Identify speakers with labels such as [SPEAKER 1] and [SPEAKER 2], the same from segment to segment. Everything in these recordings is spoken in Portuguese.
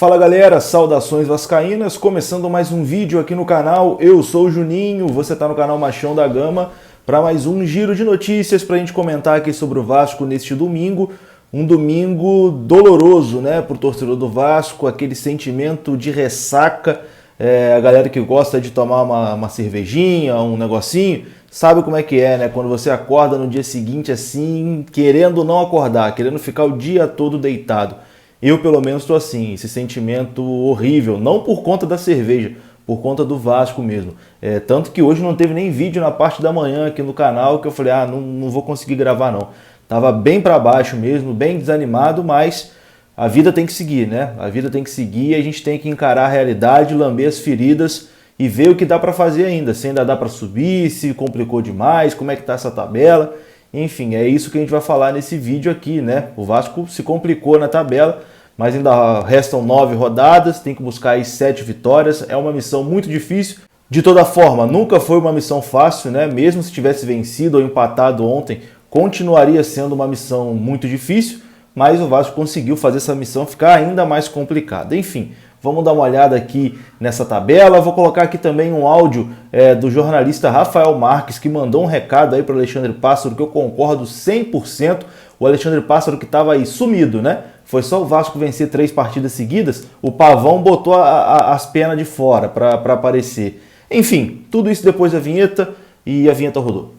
[SPEAKER 1] Fala galera, saudações vascaínas, começando mais um vídeo aqui no canal. Eu sou o Juninho, você está no canal Machão da Gama para mais um giro de notícias para a gente comentar aqui sobre o Vasco neste domingo. Um domingo doloroso, né, para o torcedor do Vasco, aquele sentimento de ressaca. A galera que gosta de tomar uma cervejinha, um negocinho, sabe como é que é, né? Quando você acorda no dia seguinte assim, querendo não acordar, querendo ficar o dia todo deitado. Eu, pelo menos, estou assim, esse sentimento horrível, não por conta da cerveja, por conta do Vasco mesmo. Tanto que hoje não teve nem vídeo na parte da manhã aqui no canal, que eu falei, não vou conseguir gravar não. Tava bem para baixo mesmo, bem desanimado, mas a vida tem que seguir, né? A vida tem que seguir, a gente tem que encarar a realidade, lamber as feridas e ver o que dá para fazer ainda. Se ainda dá para subir, se complicou demais, como é que tá essa tabela. Enfim, é isso que a gente vai falar nesse vídeo aqui, né? O Vasco se complicou na tabela, mas ainda restam 9 rodadas, tem que buscar aí 7 vitórias. É uma missão muito difícil. De toda forma, nunca foi uma missão fácil, né? Mesmo se tivesse vencido ou empatado ontem, continuaria sendo uma missão muito difícil, mas o Vasco conseguiu fazer essa missão ficar ainda mais complicada. Enfim, vamos dar uma olhada aqui nessa tabela. Vou colocar aqui também um áudio do jornalista Rafael Marques, que mandou um recado aí para o Alexandre Pássaro, que eu concordo 100%. O Alexandre Pássaro que estava aí sumido, né? Foi só o Vasco vencer 3 partidas seguidas, o Pavão botou as penas de fora para aparecer. Enfim, tudo isso depois da vinheta, e a vinheta rodou.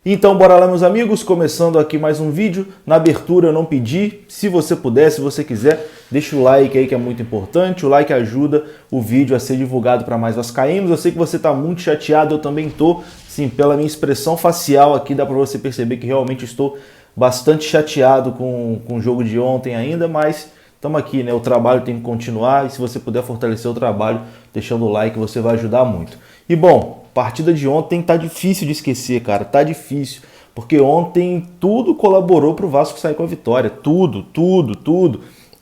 [SPEAKER 1] Então bora lá, meus amigos, começando aqui mais um vídeo. Na abertura eu não pedi, se você puder, se você quiser, deixa o like aí que é muito importante. O like ajuda o vídeo a ser divulgado para mais vascaínos. Eu sei que você está muito chateado, eu também estou. Sim, pela minha expressão facial aqui dá para você perceber que realmente estou bastante chateado com o jogo de ontem ainda, mas estamos aqui, né? O trabalho tem que continuar e se você puder fortalecer o trabalho deixando o like, você vai ajudar muito. E bom, partida de ontem tá difícil de esquecer, cara, tá difícil, porque ontem tudo colaborou para o Vasco sair com a vitória, tudo.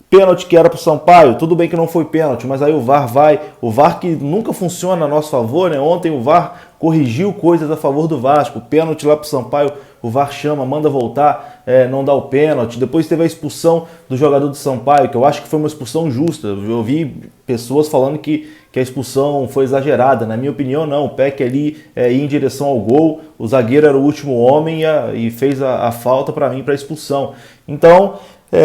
[SPEAKER 1] Pênalti que era para o Sampaio, tudo bem que não foi pênalti, mas aí o VAR vai, o VAR que nunca funciona a nosso favor, né? Ontem o VAR corrigiu coisas a favor do Vasco, pênalti lá para o Sampaio, o VAR chama, manda voltar, não dá o pênalti. Depois teve a expulsão do jogador do Sampaio, que eu acho que foi uma expulsão justa. Eu vi pessoas falando que a expulsão foi exagerada. Na minha opinião, não. O Peck ali ia em direção ao gol, o zagueiro era o último homem e fez a falta para mim para expulsão. Então,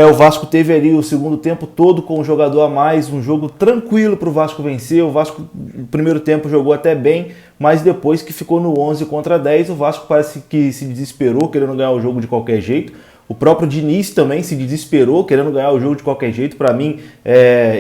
[SPEAKER 1] o Vasco teve ali o segundo tempo todo com um jogador a mais, um jogo tranquilo para o Vasco vencer. O Vasco, no primeiro tempo, jogou até bem, mas depois que ficou no 11 contra 10, o Vasco parece que se desesperou, querendo ganhar o jogo de qualquer jeito. O próprio Diniz também se desesperou, querendo ganhar o jogo de qualquer jeito. Para mim,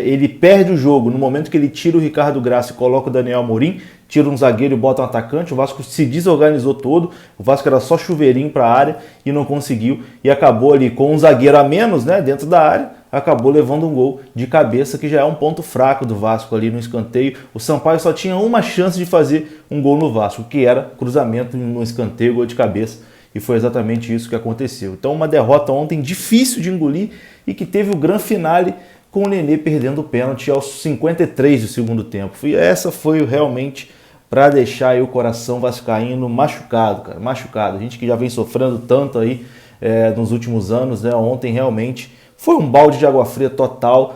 [SPEAKER 1] ele perde o jogo no momento que ele tira o Ricardo Graça e coloca o Daniel Amorim, tira um zagueiro e bota um atacante. O Vasco se desorganizou todo, o Vasco era só chuveirinho para a área e não conseguiu. E acabou ali com um zagueiro a menos, né, dentro da área, acabou levando um gol de cabeça, que já é um ponto fraco do Vasco ali no escanteio. O Sampaio só tinha uma chance de fazer um gol no Vasco, que era cruzamento no escanteio, gol de cabeça. E foi exatamente isso que aconteceu. Então uma derrota ontem difícil de engolir e que teve o grande finale com o Nenê perdendo o pênalti aos 53 do segundo tempo. E essa foi realmente para deixar aí o coração vascaíno machucado, cara, machucado. A gente que já vem sofrendo tanto aí nos últimos anos, né? Ontem realmente foi um balde de água fria total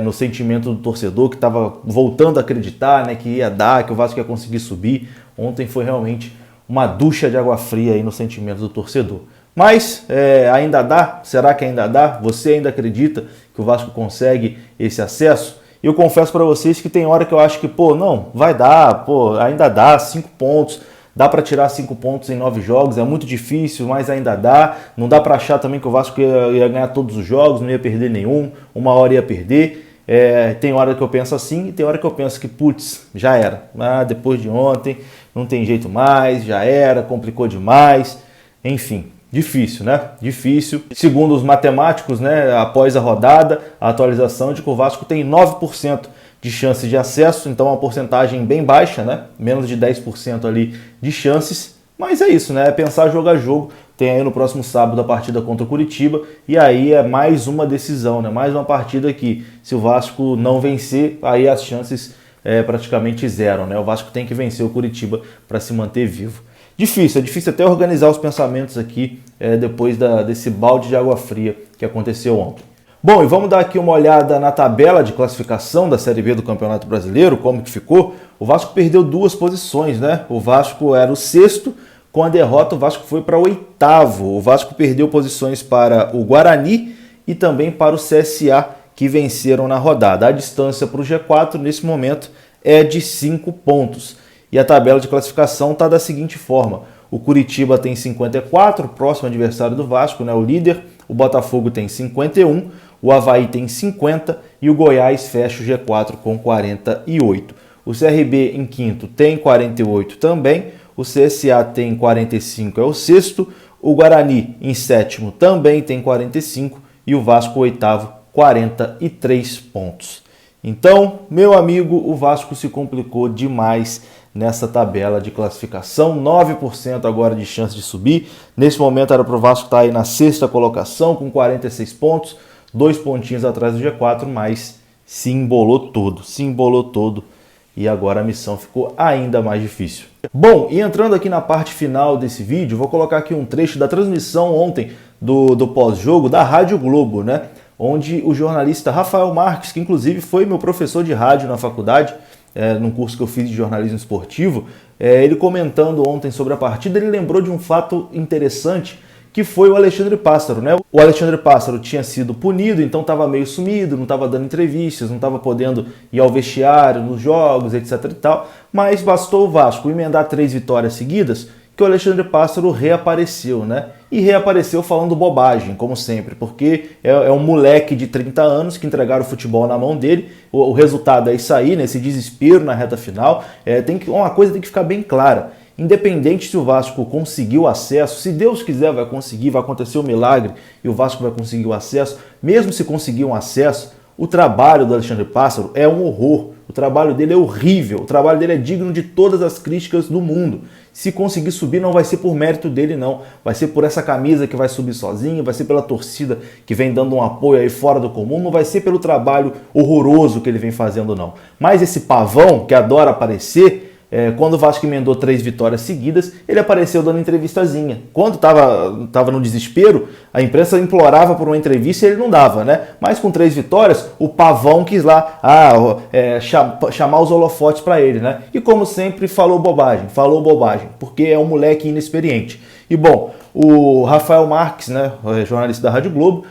[SPEAKER 1] no sentimento do torcedor que estava voltando a acreditar, né, que ia dar, que o Vasco ia conseguir subir. Ontem foi realmente uma ducha de água fria aí no sentimento do torcedor. Mas ainda dá? Será que ainda dá? Você ainda acredita que o Vasco consegue esse acesso? Eu confesso para vocês que tem hora que eu acho que, não, vai dar, ainda dá, 5 pontos, dá para tirar 5 pontos em 9 jogos, é muito difícil, mas ainda dá. Não dá para achar também que o Vasco ia ganhar todos os jogos, não ia perder nenhum, uma hora ia perder. Tem hora que eu penso assim e tem hora que eu penso que, putz, já era. Depois de ontem, não tem jeito mais, já era, complicou demais. Enfim, difícil, né? Difícil. Segundo os matemáticos, né, após a rodada, a atualização de que o Vasco tem 9% de chances de acesso, então uma porcentagem bem baixa, né? Menos de 10% ali de chances. Mas é isso, né? É pensar jogo a jogo. Tem aí no próximo sábado a partida contra o Curitiba e aí é mais uma decisão, né? Mais uma partida que, se o Vasco não vencer, aí as chances praticamente zero, né? O Vasco tem que vencer o Curitiba para se manter vivo. difícil, é difícil até organizar os pensamentos aqui depois desse balde de água fria que aconteceu ontem. Bom, e vamos dar aqui uma olhada na tabela de classificação da Série B do Campeonato Brasileiro, como que ficou. O Vasco perdeu 2 posições, né? O Vasco era o 6º, com a derrota o Vasco foi para o 8º. O Vasco perdeu posições para o Guarani e também para o CSA, que venceram na rodada. A distância para o G4 nesse momento é de 5 pontos. E a tabela de classificação está da seguinte forma: o Curitiba tem 54, próximo adversário do Vasco, né, o líder. O Botafogo tem 51, o Avaí tem 50 e o Goiás fecha o G4 com 48. O CRB em quinto tem 48 também, o CSA tem 45, é o 6º, o Guarani em 7º também tem 45 e o Vasco oitavo, 43 pontos. Então, meu amigo, o Vasco se complicou demais nessa tabela de classificação, 9% agora de chance de subir. Nesse momento era para o Vasco estar aí na 6ª colocação com 46 pontos, 2 pontinhos atrás do G4, mas se embolou todo e agora a missão ficou ainda mais difícil. Bom, e entrando aqui na parte final desse vídeo, vou colocar aqui um trecho da transmissão ontem do pós-jogo da Rádio Globo, né? Onde o jornalista Rafael Marques, que inclusive foi meu professor de rádio na faculdade, num curso que eu fiz de jornalismo esportivo, ele comentando ontem sobre a partida, ele lembrou de um fato interessante, que foi o Alexandre Pássaro, né? O Alexandre Pássaro tinha sido punido, então estava meio sumido, não estava dando entrevistas, não estava podendo ir ao vestiário, nos jogos, etc e tal, mas bastou o Vasco emendar 3 vitórias seguidas que o Alexandre Pássaro reapareceu, né? E reapareceu falando bobagem, como sempre, porque é um moleque de 30 anos que entregaram o futebol na mão dele, o resultado é isso aí, né? Esse desespero na reta final, uma coisa tem que ficar bem clara: independente se o Vasco conseguiu acesso, se Deus quiser vai conseguir, vai acontecer um milagre e o Vasco vai conseguir o acesso, mesmo se conseguir um acesso, o trabalho do Alexandre Pássaro é um horror, o trabalho dele é horrível, o trabalho dele é digno de todas as críticas do mundo. Se conseguir subir, não vai ser por mérito dele, não. Vai ser por essa camisa que vai subir sozinha, vai ser pela torcida que vem dando um apoio aí fora do comum, não vai ser pelo trabalho horroroso que ele vem fazendo, não. Mas esse pavão que adora aparecer, quando o Vasco emendou 3 vitórias seguidas, ele apareceu dando entrevistazinha. Quando estava no desespero, a imprensa implorava por uma entrevista e ele não dava, né? Mas com 3 vitórias, o pavão quis lá chamar os holofotes para ele, né? E como sempre, falou bobagem, porque é um moleque inexperiente. E bom, o Rafael Marques, né, jornalista da Rádio Globo,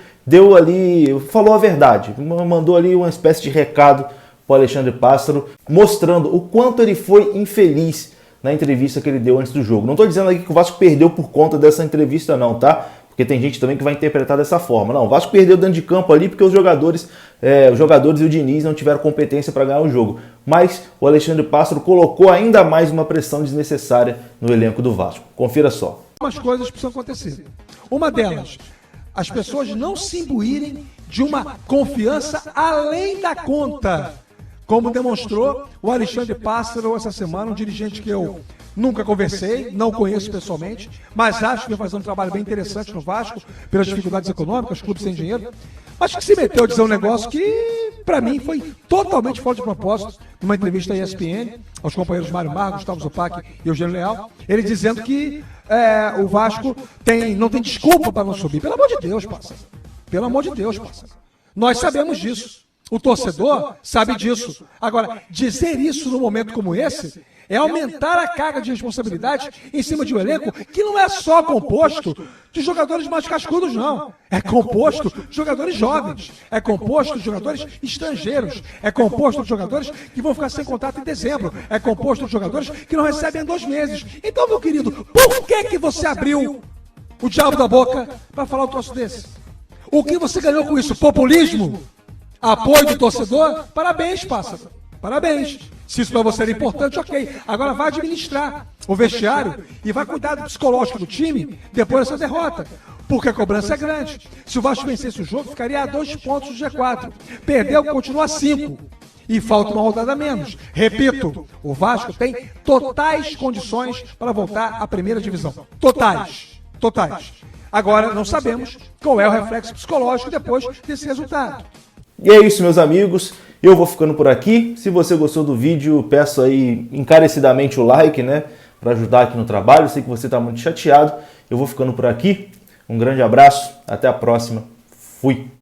[SPEAKER 1] falou a verdade, mandou ali uma espécie de recado para o Alexandre Pássaro, mostrando o quanto ele foi infeliz na entrevista que ele deu antes do jogo. Não estou dizendo aqui que o Vasco perdeu por conta dessa entrevista não, tá? Porque tem gente também que vai interpretar dessa forma. Não, o Vasco perdeu dentro de campo ali porque os jogadores e o Diniz não tiveram competência para ganhar o jogo. Mas o Alexandre Pássaro colocou ainda mais uma pressão desnecessária no elenco do Vasco. Confira só.
[SPEAKER 2] Umas coisas precisam acontecer. Uma delas, as pessoas não se imbuírem de uma confiança além da conta, como demonstrou o Alexandre Pássaro essa semana, um dirigente que eu nunca conversei, não conheço pessoalmente, mas acho que vai fazer um trabalho bem interessante no Vasco, pelas dificuldades econômicas, clube sem dinheiro, mas que se meteu a dizer um negócio que, para mim, foi totalmente fora de propósito, numa entrevista à ESPN, aos companheiros Mário Mar, Gustavo Zupac e Eugênio Leal, ele dizendo que o Vasco não tem desculpa para não subir. Pelo amor de Deus, Pássaro. Pelo amor de Deus, Pássaro. Nós sabemos disso. O torcedor sabe disso. Agora, dizer isso num momento como esse é aumentar a carga de responsabilidade em cima de um elenco que não é só composto de jogadores mais cascudos, não. É composto de jogadores jovens, é composto de jogadores estrangeiros, é composto de jogadores que vão ficar sem contrato em dezembro, é composto de jogadores que não recebem em 2 meses. Então, meu querido, por que você abriu o diabo da boca para falar um troço desse? O que você ganhou com isso? Populismo? Apoio do torcedor? Parabéns, Pássaro. Parabéns. Se isso para você era importante, ok. Agora vai administrar o vestiário e vai cuidar do psicológico do time depois dessa derrota. Porque a cobrança é grande. Se o Vasco vencesse o jogo, ficaria a 2 pontos do G4. Perdeu, continua a 5. E falta uma rodada a menos. Repito, o Vasco tem totais condições para voltar à primeira divisão. Totais. Agora, não sabemos qual é o reflexo psicológico depois desse resultado.
[SPEAKER 1] E é isso, meus amigos. Eu vou ficando por aqui. Se você gostou do vídeo, peço aí encarecidamente o like, né? para ajudar aqui no trabalho. Eu sei que você está muito chateado. Eu vou ficando por aqui. Um grande abraço, até a próxima. Fui!